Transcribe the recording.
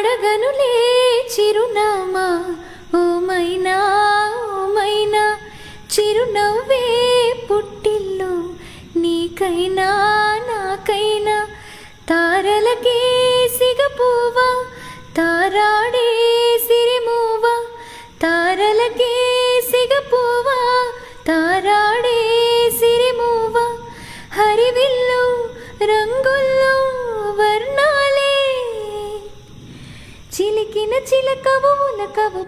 అడగనులే చిరునామా ఓ మైనా చిరునవ్వే పుట్టిల్లు నీకైనా నాకైనా తారలకే సిగపువ్వా తారాడే సిరిమువ్వా తారలకే సిగపువ్వా తారాడే సిరిమువ్వా హరివిల్లు రంగుల్లో వర్ణాలే చిలికిన చిలకవు ఉలకవు